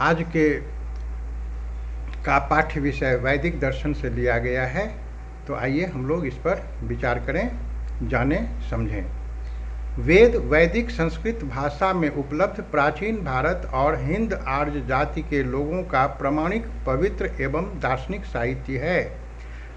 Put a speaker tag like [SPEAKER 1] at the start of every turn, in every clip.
[SPEAKER 1] आज के का पाठ्य विषय वैदिक दर्शन से लिया गया है, तो आइए हम लोग इस पर विचार करें, जानें, समझें। वेद वैदिक संस्कृत भाषा में उपलब्ध प्राचीन भारत और हिंद आर्य जाति के लोगों का प्रमाणिक पवित्र एवं दार्शनिक साहित्य है।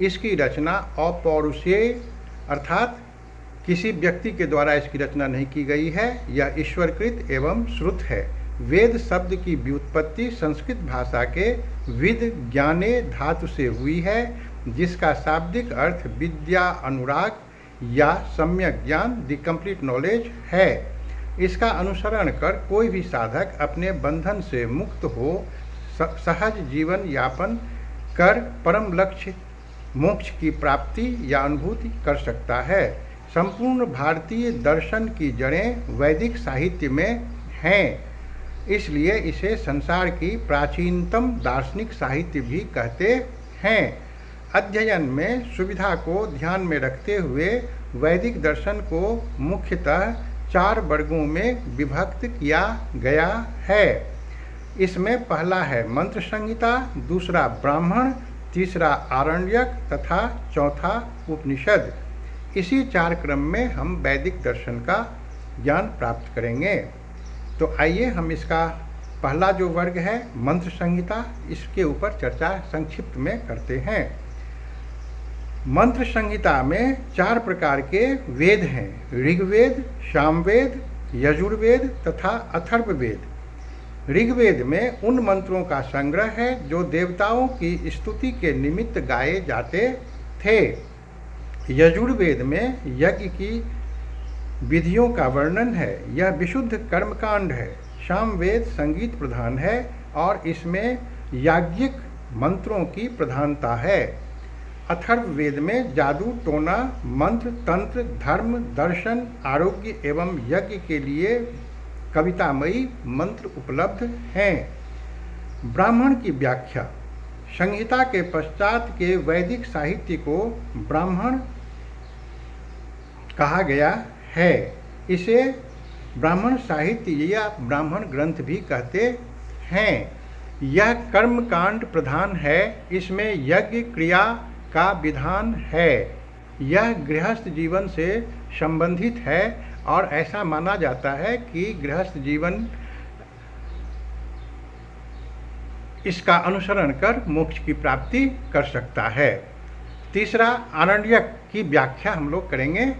[SPEAKER 1] इसकी रचना अपौरुषेय अर्थात किसी व्यक्ति के द्वारा इसकी रचना नहीं की गई है। यह ईश्वरकृत एवं श्रुत है। वेद शब्द की व्युत्पत्ति संस्कृत भाषा के विद ज्ञाने धातु से हुई है, जिसका शाब्दिक अर्थ विद्या, अनुराग या सम्यक ज्ञान, द कंप्लीट नॉलेज है। इसका अनुसरण कर कोई भी साधक अपने बंधन से मुक्त हो सहज जीवन यापन कर परम लक्ष्य मोक्ष की प्राप्ति या अनुभूति कर सकता है। संपूर्ण भारतीय दर्शन की जड़ें वैदिक साहित्य में हैं, इसलिए इसे संसार की प्राचीनतम दार्शनिक साहित्य भी कहते हैं। अध्ययन में सुविधा को ध्यान में रखते हुए वैदिक दर्शन को मुख्यतः 4 वर्गों में विभक्त किया गया है। इसमें पहला है मंत्र संहिता, दूसरा ब्राह्मण, तीसरा आरण्यक तथा चौथा उपनिषद। इसी 4 क्रम में हम वैदिक दर्शन का ज्ञान प्राप्त करेंगे। तो आइए हम इसका पहला जो वर्ग है मंत्र संहिता, इसके ऊपर चर्चा संक्षिप्त में करते हैं। मंत्र संहिता में 4 प्रकार के वेद हैं: ऋग्वेद, सामवेद, यजुर्वेद तथा अथर्ववेद। ऋग्वेद में उन मंत्रों का संग्रह है जो देवताओं की स्तुति के निमित्त गाए जाते थे। यजुर्वेद में यज्ञ की विधियों का वर्णन है। यह विशुद्ध कर्मकांड है। सामवेद संगीत प्रधान है और इसमें याज्ञिक मंत्रों की प्रधानता है। अथर्ववेद में जादू टोना, मंत्र, तंत्र, धर्म, दर्शन, आरोग्य एवं यज्ञ के लिए कवितामयी मंत्र उपलब्ध हैं। ब्राह्मण की व्याख्या। संहिता के पश्चात के वैदिक साहित्य को ब्राह्मण कहा गया है। इसे ब्राह्मण साहित्य या ब्राह्मण ग्रंथ भी कहते हैं। यह कर्मकांड प्रधान है। इसमें यज्ञ क्रिया का विधान है। यह गृहस्थ जीवन से संबंधित है और ऐसा माना जाता है कि गृहस्थ जीवन इसका अनुसरण कर मोक्ष की प्राप्ति कर सकता है। तीसरा आरण्यक की व्याख्या हम लोग करेंगे।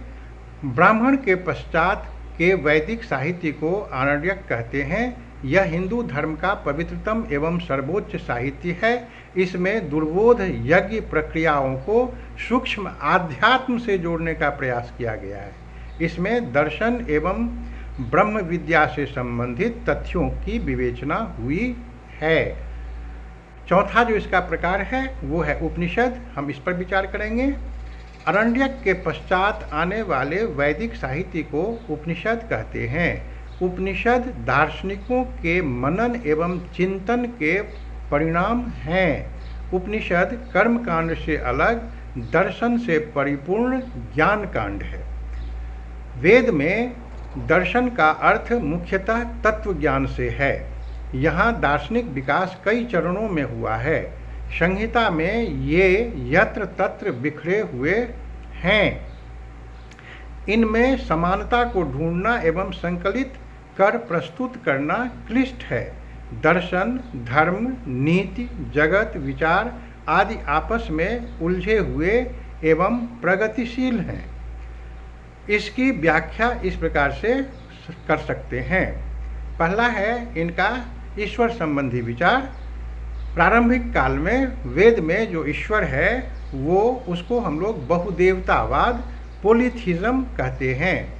[SPEAKER 1] ब्राह्मण के पश्चात के वैदिक साहित्य को आरण्यक कहते हैं। यह हिंदू धर्म का पवित्रतम एवं सर्वोच्च साहित्य है। इसमें दुर्बोध यज्ञ प्रक्रियाओं को सूक्ष्म आध्यात्म से जोड़ने का प्रयास किया गया है। इसमें दर्शन एवं ब्रह्म विद्या से संबंधित तथ्यों की विवेचना हुई है। चौथा जो इसका प्रकार है वो है उपनिषद। हम इस पर विचार करेंगे। आरण्यक के पश्चात आने वाले वैदिक साहित्य को उपनिषद कहते हैं। उपनिषद दार्शनिकों के मनन एवं चिंतन के परिणाम हैं। उपनिषद कर्मकांड से अलग दर्शन से परिपूर्ण ज्ञान कांड है। वेद में दर्शन का अर्थ मुख्यतः तत्व ज्ञान से है। यहाँ दार्शनिक विकास कई चरणों में हुआ है। संहिता में ये यत्र तत्र बिखरे हुए हैं। इनमें समानता को ढूंढना एवं संकलित कर प्रस्तुत करना क्लिष्ट है। दर्शन, धर्म, नीति, जगत, विचार आदि आपस में उलझे हुए एवं प्रगतिशील हैं। इसकी व्याख्या इस प्रकार से कर सकते हैं। पहला है इनका ईश्वर संबंधी विचार। प्रारंभिक काल में वेद में जो ईश्वर है वो उसको हम लोग बहुदेवतावाद, पोलिथिज्म कहते हैं।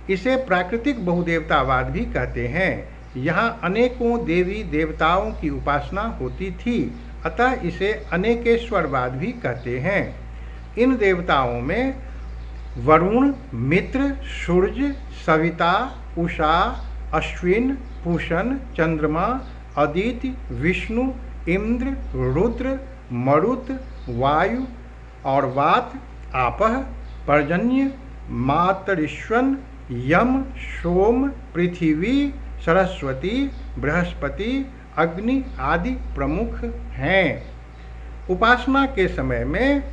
[SPEAKER 1] इसे प्राकृतिक बहुदेवतावाद भी कहते हैं। यहाँ अनेकों देवी देवताओं की उपासना होती थी, अतः इसे अनेकेश्वरवाद भी कहते हैं। इन देवताओं में वरुण, मित्र, सूर्य, सविता, उषा, अश्विन, पूषण, चंद्रमा, अदिति, विष्णु, इंद्र, रुद्र, मरुत, वायु और वात, आपः, पर्जन्य, मातरिश्वन, यम, सोम, पृथ्वी, सरस्वती, बृहस्पति, अग्नि आदि प्रमुख हैं। उपासना के समय में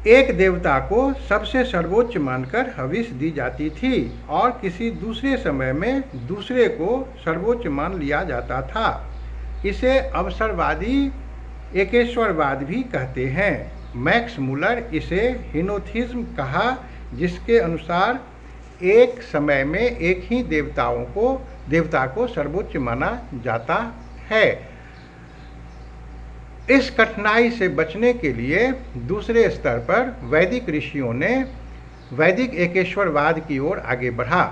[SPEAKER 1] एक देवता को सबसे सर्वोच्च मानकर हविष दी जाती थी और किसी दूसरे समय में दूसरे को सर्वोच्च मान लिया जाता था। इसे अवसरवादी एकेश्वरवाद भी कहते हैं। मैक्स मुलर इसे हिनोथिज्म कहा, जिसके अनुसार एक समय में एक ही देवता को सर्वोच्च माना जाता है। इस कठिनाई से बचने के लिए दूसरे स्तर पर वैदिक ऋषियों ने वैदिक एकेश्वरवाद की ओर आगे बढ़ा।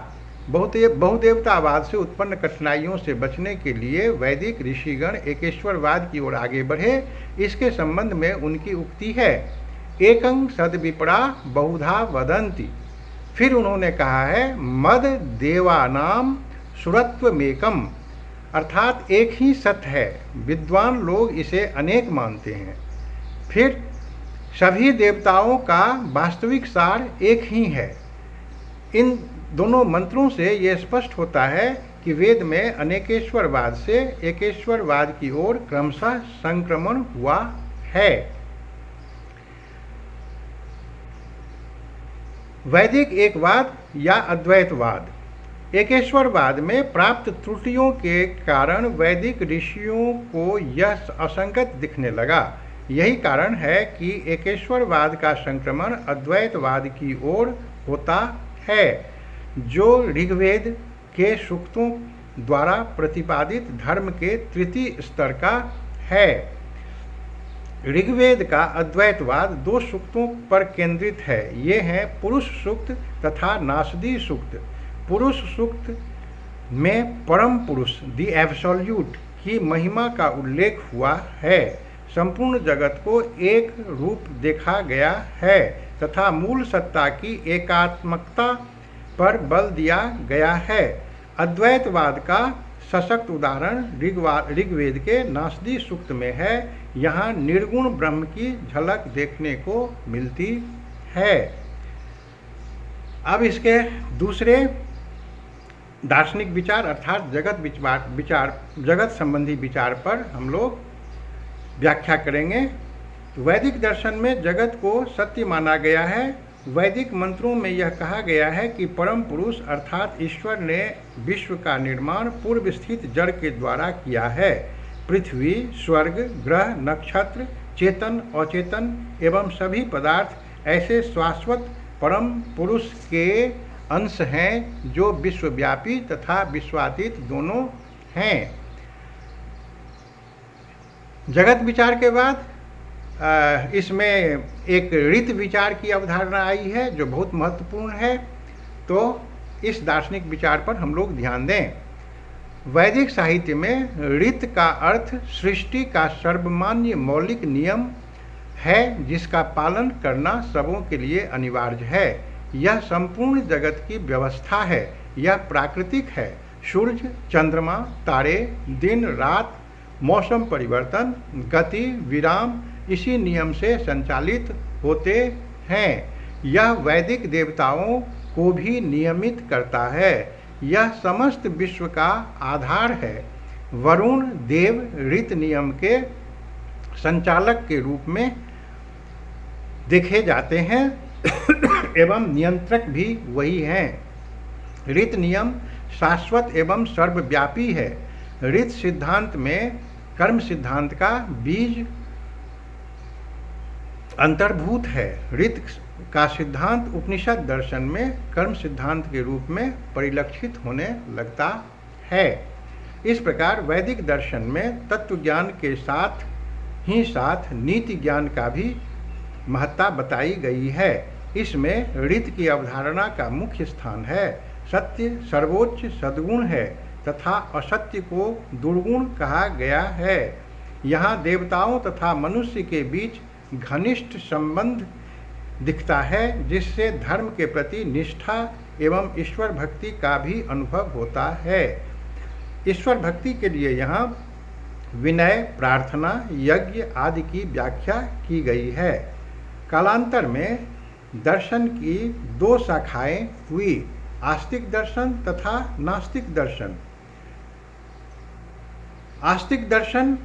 [SPEAKER 1] बहुदेवतावाद से उत्पन्न कठिनाइयों से बचने के लिए वैदिक ऋषिगण एकेश्वरवाद की ओर आगे बढ़े। इसके संबंध में उनकी उक्ति है, एकं सद्विप्रा बहुधा वदन्ति। फिर उन्होंने कहा है, मद देवानाम सुरत्वमेकम, अर्थात एक ही सत्य है, विद्वान लोग इसे अनेक मानते हैं। फिर सभी देवताओं का वास्तविक सार एक ही है। इन दोनों मंत्रों से ये स्पष्ट होता है कि वेद में अनेकेश्वरवाद से एकेश्वरवाद की ओर क्रमशः संक्रमण हुआ है। वैदिक एकवाद या अद्वैतवाद। एकेश्वरवाद में प्राप्त त्रुटियों के कारण वैदिक ऋषियों को यह असंगत दिखने लगा। यही कारण है कि एकेश्वरवाद का संक्रमण अद्वैतवाद की ओर होता है, जो ऋग्वेद के सूक्तों द्वारा प्रतिपादित धर्म के तृतीय स्तर का है। ऋग्वेद का अद्वैतवाद दो सूक्तों पर केंद्रित है। ये हैं पुरुष सूक्त तथा नासदी सूक्त। पुरुष सूक्त में परम पुरुष दी एब्सोल्यूट की महिमा का उल्लेख हुआ है। संपूर्ण जगत को एक रूप देखा गया है तथा मूल सत्ता की एकात्मकता पर बल दिया गया है। अद्वैतवाद का सशक्त उदाहरण ऋग्वेद के नासदी सूक्त में है। यहाँ निर्गुण ब्रह्म की झलक देखने को मिलती है। अब इसके दूसरे दार्शनिक विचार अर्थात जगत संबंधी विचार पर हम लोग व्याख्या करेंगे। वैदिक दर्शन में जगत को सत्य माना गया है। वैदिक मंत्रों में यह कहा गया है कि परम पुरुष अर्थात ईश्वर ने विश्व का निर्माण पूर्व स्थित जड़ के द्वारा किया है। पृथ्वी, स्वर्ग, ग्रह, नक्षत्र, चेतन, अचेतन एवं सभी पदार्थ ऐसे शाश्वत परम पुरुष के अंश हैं जो विश्वव्यापी तथा विश्वातीत दोनों हैं। जगत विचार के बाद इसमें एक ऋत विचार की अवधारणा आई है जो बहुत महत्वपूर्ण है। तो इस दार्शनिक विचार पर हम लोग ध्यान दें। वैदिक साहित्य में ऋत का अर्थ सृष्टि का सर्वमान्य मौलिक नियम है, जिसका पालन करना सबों के लिए अनिवार्य है। यह संपूर्ण जगत की व्यवस्था है। यह प्राकृतिक है। सूर्य, चंद्रमा, तारे, दिन रात, मौसम परिवर्तन, गति, विराम इसी नियम से संचालित होते हैं। यह वैदिक देवताओं को भी नियमित करता है। यह समस्त विश्व का आधार है। वरुण देव ऋत नियम के संचालक के रूप में देखे जाते हैं एवं नियंत्रक भी वही हैं। ऋत नियम शाश्वत एवं सर्वव्यापी है। ऋत सिद्धांत में कर्म सिद्धांत का बीज अंतर्भूत है। ऋत का सिद्धांत उपनिषद दर्शन में कर्म सिद्धांत के रूप में परिलक्षित होने लगता है। इस प्रकार वैदिक दर्शन में तत्व ज्ञान के साथ ही साथ नीति ज्ञान का भी महत्ता बताई गई है। इसमें ऋत की अवधारणा का मुख्य स्थान है। सत्य सर्वोच्च सद्गुण है तथा असत्य को दुर्गुण कहा गया है। यहाँ देवताओं तथा मनुष्य के बीच घनिष्ठ संबंध दिखता है, जिससे धर्म के प्रति निष्ठा एवं ईश्वर भक्ति का भी अनुभव होता है। ईश्वर भक्ति के लिए यहाँ विनय, प्रार्थना, यज्ञ आदि की व्याख्या की गई है। कालांतर में दर्शन की दो शाखाएं हुई, आस्तिक दर्शन तथा नास्तिक दर्शन। आस्तिक दर्शन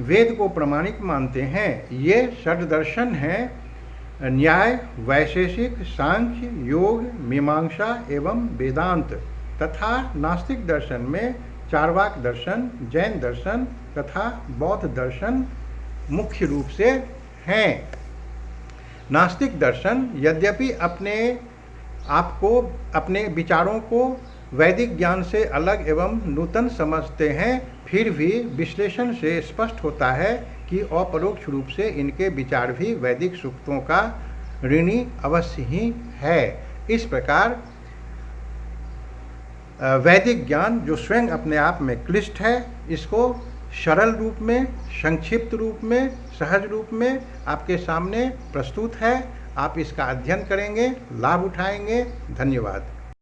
[SPEAKER 1] वेद को प्रमाणिक मानते हैं। ये षड दर्शन हैं: न्याय, वैशेषिक, सांख्य, योग, मीमांसा एवं वेदांत। तथा नास्तिक दर्शन में चार्वाक दर्शन, जैन दर्शन तथा बौद्ध दर्शन मुख्य रूप से हैं। नास्तिक दर्शन यद्यपि अपने आप को, अपने विचारों को वैदिक ज्ञान से अलग एवं नूतन समझते हैं, फिर भी विश्लेषण से स्पष्ट होता है कि अपरोक्ष रूप से इनके विचार भी वैदिक सूक्तों का ऋणी अवश्य ही है। इस प्रकार वैदिक ज्ञान जो स्वयं अपने आप में क्लिष्ट है, इसको सरल रूप में, संक्षिप्त रूप में, सहज रूप में आपके सामने प्रस्तुत है। आप इसका अध्ययन करेंगे, लाभ उठाएंगे। धन्यवाद।